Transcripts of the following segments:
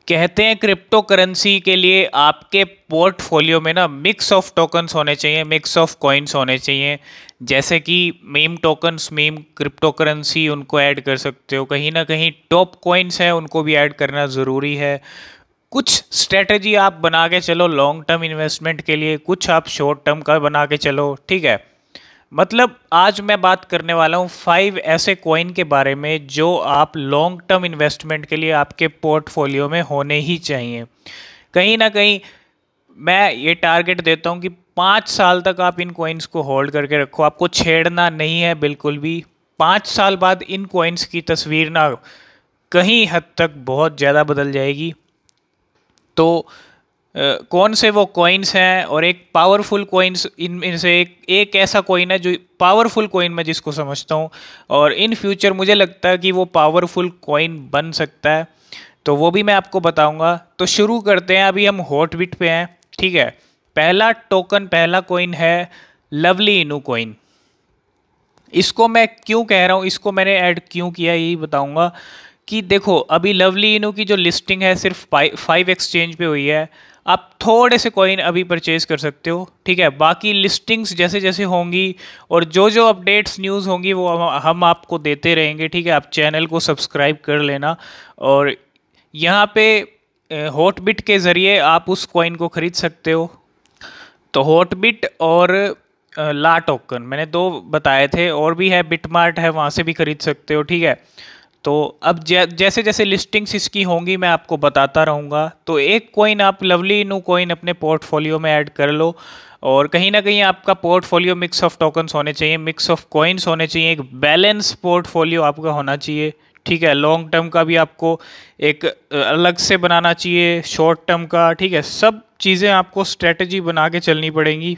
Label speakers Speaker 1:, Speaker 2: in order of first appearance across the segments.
Speaker 1: कहते हैं crypto currency के लिए आपके पोर्टफोलियो में ना मिक्स ऑफ टोकन्स होने चाहिए, मिक्स ऑफ कॉइन्स होने चाहिए। जैसे कि meme tokens, meme crypto currency, उनको ऐड कर सकते हो। कहीं ना कहीं टॉप कॉइन्स हैं, उनको भी ऐड करना ज़रूरी है। कुछ स्ट्रेटजी आप बना के चलो लॉन्ग टर्म इन्वेस्टमेंट के लिए, कुछ आप शॉर्ट टर्म का बना के चलो, ठीक है। मतलब आज मैं बात करने वाला हूँ 5 ऐसे कॉइन के बारे में जो आप लॉन्ग टर्म इन्वेस्टमेंट के लिए आपके पोर्टफोलियो में होने ही चाहिए। कहीं ना कहीं मैं ये टारगेट देता हूँ कि 5 साल तक आप इन कॉइन्स को होल्ड करके रखो, आपको छेड़ना नहीं है बिल्कुल भी। 5 साल बाद इन कॉइन्स की तस्वीर ना कहीं हद तक बहुत ज़्यादा बदल जाएगी। तो कौन से वो कॉइन्स हैं, और एक पावरफुल कॉइन्स इनमें से एक ऐसा कॉइन है जो पावरफुल कॉइन मैं जिसको समझता हूँ, और इन फ्यूचर मुझे लगता है कि वो पावरफुल कॉइन बन सकता है। तो वो भी मैं आपको बताऊंगा। तो शुरू करते हैं। अभी हम हॉटबिट पे हैं, ठीक है। पहला टोकन, पहला कॉइन है लवली इनू कॉइन। इसको मैं क्यों कह रहा हूँ, इसको मैंने ऐड क्यों किया, यही बताऊंगा। कि देखो अभी लवली इनू की जो लिस्टिंग है सिर्फ 5 एक्सचेंज पे हुई है। आप थोड़े से कॉइन अभी परचेज कर सकते हो, ठीक है। बाकी लिस्टिंग्स जैसे जैसे होंगी और जो जो अपडेट्स न्यूज़ होंगी वो हम आपको देते रहेंगे, ठीक है। आप चैनल को सब्सक्राइब कर लेना। और यहाँ पे हॉटबिट के ज़रिए आप उस कॉइन को ख़रीद सकते हो। तो हॉटबिट और ला टोकन मैंने 2 बताए थे, और भी है बिटमार्ट है, वहाँ से भी खरीद सकते हो, ठीक है। तो अब जैसे जैसे लिस्टिंग्स इसकी होंगी मैं आपको बताता रहूँगा। तो एक कॉइन आप लवली इनू कॉइन अपने पोर्टफोलियो में ऐड कर लो। और कहीं ना कहीं आपका पोर्टफोलियो मिक्स ऑफ टोकन्स होने चाहिए, मिक्स ऑफ कॉइन्स होने चाहिए, एक बैलेंस पोर्टफोलियो आपका होना चाहिए, ठीक है। लॉन्ग टर्म का भी आपको एक अलग से बनाना चाहिए, शॉर्ट टर्म का, ठीक है। सब चीज़ें आपको स्ट्रेटजी बना के चलनी पड़ेंगी।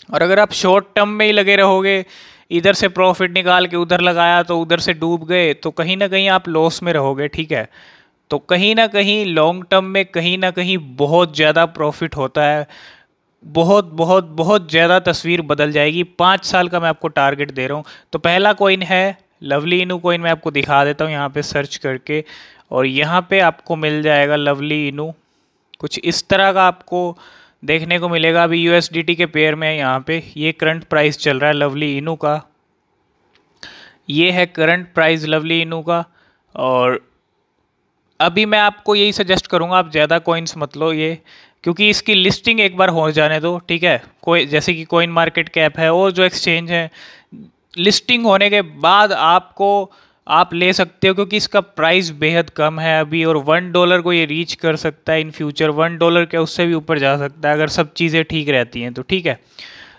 Speaker 1: और अगर आप शॉर्ट टर्म में ही लगे रहोगे, इधर से प्रॉफिट निकाल के उधर लगाया तो उधर से डूब गए, तो कहीं ना कहीं आप लॉस में रहोगे, ठीक है। तो कहीं ना कहीं लॉन्ग टर्म में कहीं ना कहीं बहुत ज़्यादा प्रॉफिट होता है, बहुत बहुत बहुत ज़्यादा तस्वीर बदल जाएगी। 5 साल का मैं आपको टारगेट दे रहा हूँ। तो पहला कॉइन है लवली इनू कॉइन, मैं आपको दिखा देता हूँ यहाँ पे सर्च करके। और यहाँ पे आपको मिल जाएगा लवली इनू, कुछ इस तरह का आपको देखने को मिलेगा। अभी यूएसडीटी के पेयर में है, यहाँ पे ये करंट प्राइस चल रहा है लवली इनू का। ये है करंट प्राइस लवली इनू का। और अभी मैं आपको यही सजेस्ट करूँगा, आप ज़्यादा कॉइन्स मत लो ये, क्योंकि इसकी लिस्टिंग एक बार हो जाने दो, ठीक है। कोई जैसे कि कॉइन मार्केट कैप है और जो एक्सचेंज है, लिस्टिंग होने के बाद आप ले सकते हो, क्योंकि इसका प्राइस बेहद कम है अभी। और $1 को ये रीच कर सकता है इन फ्यूचर, $1 के उससे भी ऊपर जा सकता है अगर सब चीज़ें ठीक रहती हैं तो, ठीक है।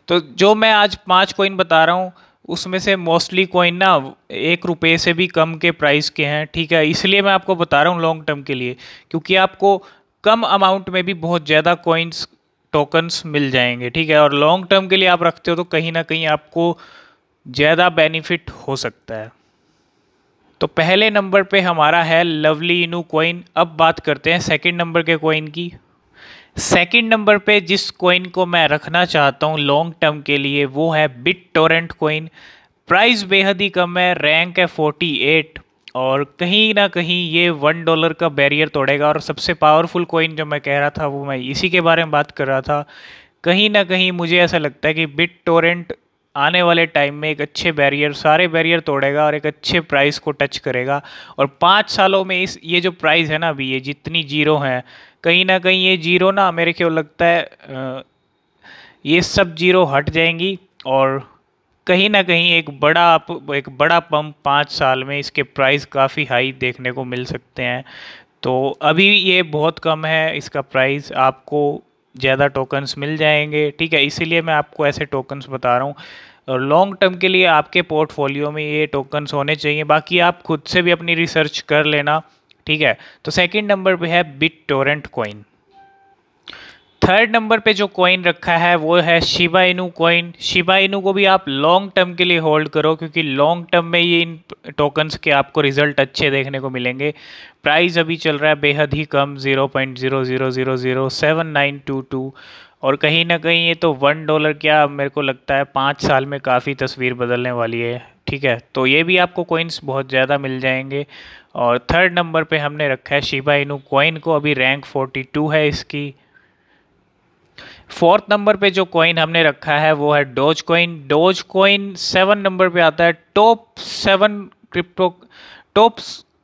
Speaker 1: तो जो मैं आज 5 कॉइन बता रहा हूँ उसमें से मोस्टली कॉइन ना $1 से भी कम के प्राइस के हैं, ठीक है। इसलिए मैं आपको बता रहा हूँ लॉन्ग टर्म के लिए, क्योंकि आपको कम अमाउंट में भी बहुत ज़्यादा कॉइन्स, टोकन्स मिल जाएंगे, ठीक है। और लॉन्ग टर्म के लिए आप रखते हो तो कहीं ना कहीं आपको ज़्यादा बेनिफिट हो सकता है। तो पहले नंबर पे हमारा है लवली इनू कॉइन। अब बात करते हैं सेकंड नंबर के कॉइन की। सेकंड नंबर पे जिस कॉइन को मैं रखना चाहता हूँ लॉन्ग टर्म के लिए वो है बिटटोरेंट कॉइन। प्राइस बेहद ही कम है, रैंक है 48, और कहीं ना कहीं ये $1 का बैरियर तोड़ेगा। और सबसे पावरफुल कॉइन जो मैं कह रहा था वो मैं इसी के बारे में बात कर रहा था। कहीं ना कहीं मुझे ऐसा लगता है कि बिटटोरेंट आने वाले टाइम में एक अच्छे बैरियर, सारे बैरियर तोड़ेगा और एक अच्छे प्राइस को टच करेगा। और 5 सालों में ये जो प्राइस है ना, अभी ये जितनी जीरो हैं, कहीं ना कहीं ये जीरो ना मेरे को लगता है ये सब जीरो हट जाएंगी। और कहीं ना कहीं एक बड़ा पंप 5 साल में इसके प्राइस काफ़ी हाई देखने को मिल सकते हैं। तो अभी ये बहुत कम है इसका प्राइस, आपको ज़्यादा टोकन्स मिल जाएंगे, ठीक है। इसीलिए मैं आपको ऐसे टोकन्स बता रहा हूँ। और लॉन्ग टर्म के लिए आपके पोर्टफोलियो में ये टोकन्स होने चाहिए, बाकी आप खुद से भी अपनी रिसर्च कर लेना, ठीक है। तो सेकंड नंबर पे है बिटटोरेंट कॉइन। थर्ड नंबर पे जो कॉइन रखा है वो है Shiba Inu coin. Shiba Inu को भी आप लॉन्ग टर्म के लिए होल्ड करो, क्योंकि लॉन्ग टर्म में ये इन टोकन्स के आपको रिजल्ट अच्छे देखने को मिलेंगे। प्राइस अभी चल रहा है बेहद ही कम, 0.0000792, और कहीं ना कहीं ये तो $1 क्या, मेरे को लगता है 5 साल में काफ़ी तस्वीर बदलने वाली है, ठीक है। तो ये भी आपको कॉइन्स बहुत ज़्यादा मिल जाएंगे। और थर्ड नंबर पे हमने रखा है शिबा इनू कॉइन को, अभी रैंक 42 है इसकी। फोर्थ नंबर पे जो कॉइन हमने रखा है वो है dose coin. Dose coin 7 number पे आता है, टॉप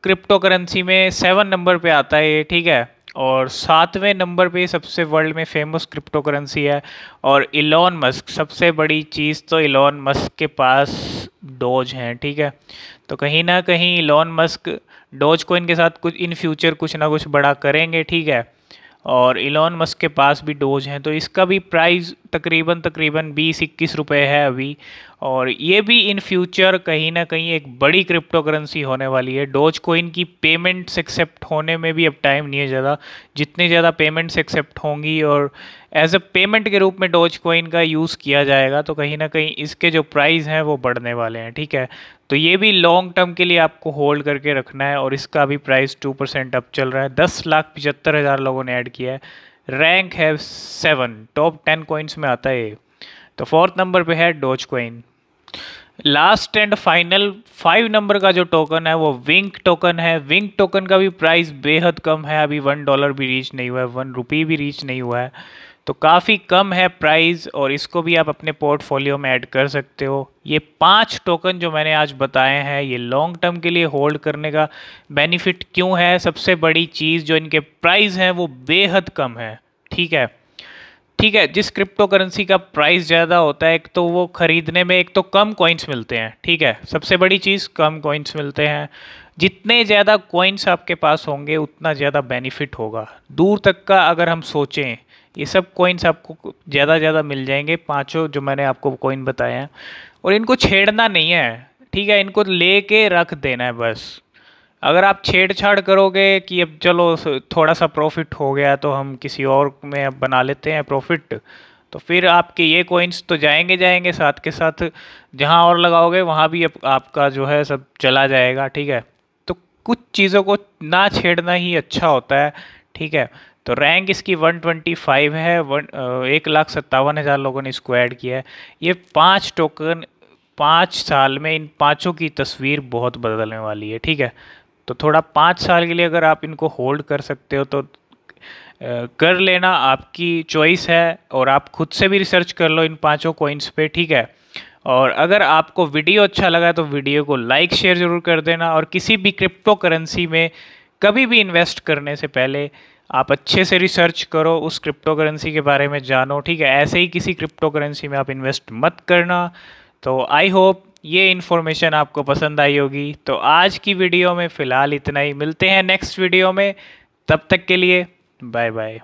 Speaker 1: क्रिप्टो करेंसी में 7 नंबर पे आता है ये, ठीक है। और 7वें नंबर पे सबसे वर्ल्ड में फेमस क्रिप्टो करेंसी है। और इलॉन मस्क, सबसे बड़ी चीज़ तो इलॉन मस्क के पास डोज हैं, ठीक है। तो कहीं ना कहीं इलॉन मस्क डोज कॉइन के साथ कुछ इन फ्यूचर कुछ ना कुछ बड़ा करेंगे, ठीक है। और इलॉन मस्क के पास भी डोज हैं, तो इसका भी प्राइस तकरीबन 20-21 रुपये है अभी। और ये भी इन फ्यूचर कहीं ना कहीं एक बड़ी क्रिप्टो करेंसी होने वाली है। डोज कोइन की पेमेंट्स एक्सेप्ट होने में भी अब टाइम नहीं है ज़्यादा। जितनी ज़्यादा पेमेंट्स एक्सेप्ट होंगी और एज अ पेमेंट के रूप में डोज कोइन का यूज़ किया जाएगा, तो कहीं ना कहीं इसके जो प्राइस हैं वो बढ़ने वाले हैं, ठीक है। तो ये भी लॉन्ग टर्म के लिए आपको होल्ड करके रखना है। और इसका भी प्राइस 2% अप चल रहा है। 10,75,000 लोगों ने ऐड किया है। रैंक है 7, टॉप 10 कॉइन्स में आता है ये। तो फोर्थ नंबर पे है dose coin. Last and final 5 number का जो टोकन है वो विंक टोकन है। विंक टोकन का भी प्राइस बेहद कम है, अभी $1 भी रीच नहीं हुआ है, ₹1 भी रीच नहीं हुआ है। तो काफ़ी कम है प्राइस, और इसको भी आप अपने पोर्टफोलियो में ऐड कर सकते हो। ये 5 टोकन जो मैंने आज बताए हैं, ये लॉन्ग टर्म के लिए होल्ड करने का बेनिफिट क्यों है। सबसे बड़ी चीज़ जो इनके प्राइस हैं वो बेहद कम है, ठीक है। ठीक है, जिस क्रिप्टो करेंसी का प्राइस ज़्यादा होता है, एक तो वो ख़रीदने में एक तो कम कॉइन्स मिलते हैं, ठीक है। सबसे बड़ी चीज़ कम कॉइन्स मिलते हैं। जितने ज़्यादा कॉइन्स आपके पास होंगे उतना ज़्यादा बेनिफिट होगा। दूर तक का अगर हम सोचें, ये सब कॉइन्स आपको ज़्यादा मिल जाएंगे, पांचों जो मैंने आपको कॉइन बताए हैं। और इनको छेड़ना नहीं है, ठीक है, इनको लेके रख देना है बस। अगर आप छेड़छाड़ करोगे कि अब चलो थोड़ा सा प्रॉफिट हो गया तो हम किसी और में अब बना लेते हैं प्रॉफिट, तो फिर आपके ये कॉइन्स तो जाएंगे साथ के साथ, जहां और लगाओगे वहां भी आपका जो है सब चला जाएगा, ठीक है। तो कुछ चीज़ों को ना छेड़ना ही अच्छा होता है, ठीक है। तो रैंक इसकी 125 है। 1,57,000 लोगों ने इसको ऐड किया है। ये 5 टोकन 5 साल में इन पाँचों की तस्वीर बहुत बदलने वाली है, ठीक है। तो थोड़ा 5 साल के लिए अगर आप इनको होल्ड कर सकते हो तो कर लेना, आपकी चॉइस है। और आप खुद से भी रिसर्च कर लो इन पांचों कॉइन्स पे, ठीक है। और अगर आपको वीडियो अच्छा लगा तो वीडियो को लाइक शेयर ज़रूर कर देना। और किसी भी क्रिप्टो करेंसी में कभी भी इन्वेस्ट करने से पहले आप अच्छे से रिसर्च करो, उस क्रिप्टो करेंसी के बारे में जानो, ठीक है। ऐसे ही किसी क्रिप्टो करेंसी में आप इन्वेस्ट मत करना। तो आई होप ये इन्फॉर्मेशन आपको पसंद आई होगी। तो आज की वीडियो में फ़िलहाल इतना ही, मिलते हैं नेक्स्ट वीडियो में, तब तक के लिए बाय बाय।